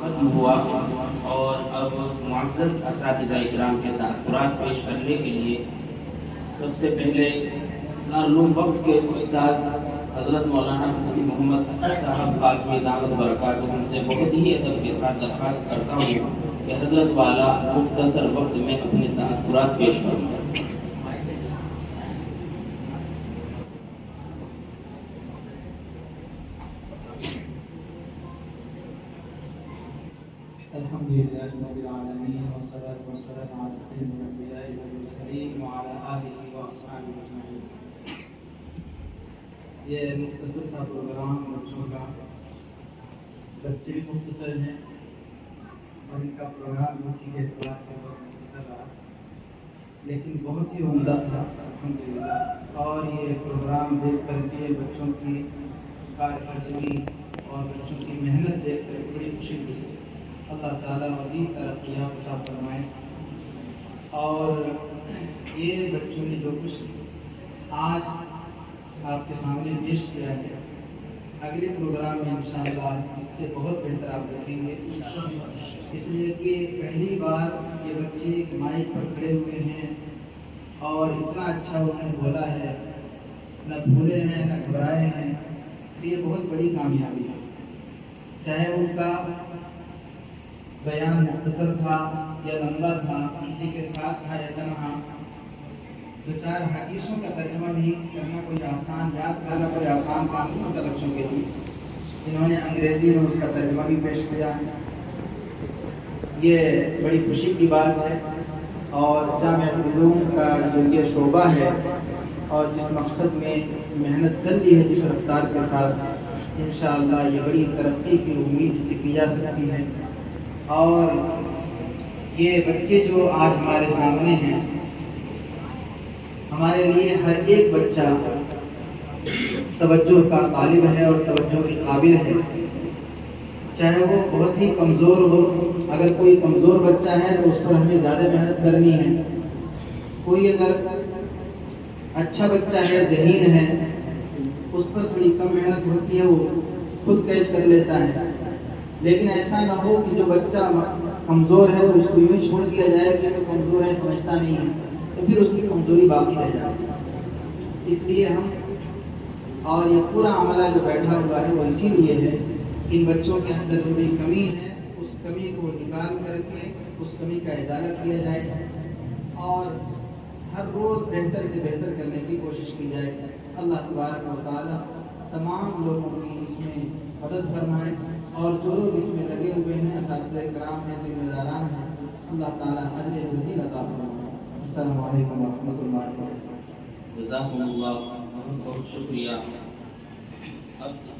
ختم ہوا اور اب معزز اساتذہ کرام کے تاثرات پیش کرنے کے لیے سب سے پہلے دارالعلوم وقت کے استاد حضرت مولانا مفتی محمد اسد صاحب قاسمی دعوت برکاتہ ان سے بہت ہی ادب کے ساتھ درخواست کرتا ہوں کہ حضرت والا مختصر وقت میں اپنے تاثرات پیش فرمائیں۔ الحمدللہ رب العالمین والصلاة والسلام علی سید الانبیاء والمرسلین وعلی آلہ واصحابہ اجمعین۔ یہ مختصر سا پروگرام بچوں کا، بچے بھی مختصر ہیں اور ان کا پروگرام اسی کے اعتبار سے بہت مختصر رہا، لیکن بہت ہی عمدہ تھا الحمدللہ۔ اور یہ پروگرام دیکھ کر کے بچوں کی کارکردگی اور بچوں کی محنت دیکھ کر بڑی خوشی ہوئی۔ اللہ تعالیٰ مزید ترقیات عطا فرمائے۔ اور یہ بچوں نے جو کچھ آج آپ کے سامنے پیش کیا ہے، اگلے پروگرام میں انشاءاللہ اس سے بہت بہتر آپ دیکھیں گے، اس لیے کہ پہلی بار یہ بچے مائک پر کھڑے ہوئے ہیں اور اتنا اچھا انہوں نے بولا ہے، نہ بھولے ہیں نہ گھبرائے ہیں، تو یہ بہت بڑی کامیابی ہے۔ چاہے ان کا بیان مختصر تھا یا لمبا تھا، کسی کے ساتھ تھا یا تنہا، دو چار حدیثوں کا ترجمہ بھی کرنا کوئی آسان، یاد کرنا کوئی آسان کام نہیں ہوتا بچوں کے لیے۔ انہوں نے انگریزی میں اس کا ترجمہ بھی پیش کیا، یہ بڑی خوشی کی بات ہے۔ اور جامعہ علوم کا جو یہ شعبہ ہے اور جس مقصد میں محنت چل رہی ہے، جس رفتار کے ساتھ، انشاءاللہ یہ بڑی ترقی کی امید اس سے کی جا سکتی ہے۔ اور یہ بچے جو آج ہمارے سامنے ہیں، ہمارے لیے ہر ایک بچہ توجہ کا طالب ہے اور توجہ کے قابل ہے، چاہے وہ بہت ہی کمزور ہو۔ اگر کوئی کمزور بچہ ہے تو اس پر ہمیں زیادہ محنت کرنی ہے، کوئی اگر اچھا بچہ ہے، ذہین ہے، اس پر تھوڑی کم محنت ہوتی ہے، وہ خود کیچ کر لیتا ہے۔ لیکن ایسا نہ ہو کہ جو بچہ کمزور ہے تو اس کو یوں چھوڑ دیا جائے کہ وہ کمزور ہے، سمجھتا نہیں ہے، تو پھر اس کی کمزوری باقی رہ جاتی ہے۔ اس لیے ہم اور یہ پورا عملہ جو بیٹھا ہوا ہے وہ اسی لیے ہے، ان بچوں کے اندر جو بھی کمی ہے اس کمی کو نکال کر کے اس کمی کا ازالہ کیا جائے اور ہر روز بہتر سے بہتر کرنے کی کوشش کی جائے۔ اللہ تبارک و تعالیٰ تمام لوگوں کی اس میں مدد فرمائے، اور جو لوگ اس میں لگے ہوئے ہیں، اساتذہ کرام ہیں، ذمہ داران ہیں، اللہ تعالیٰ اجر جزیل عطا فرمائے۔ السلام علیکم ورحمۃ اللہ وبرکاتہ۔ جزاکم اللہ، بہت بہت شکریہ۔ اب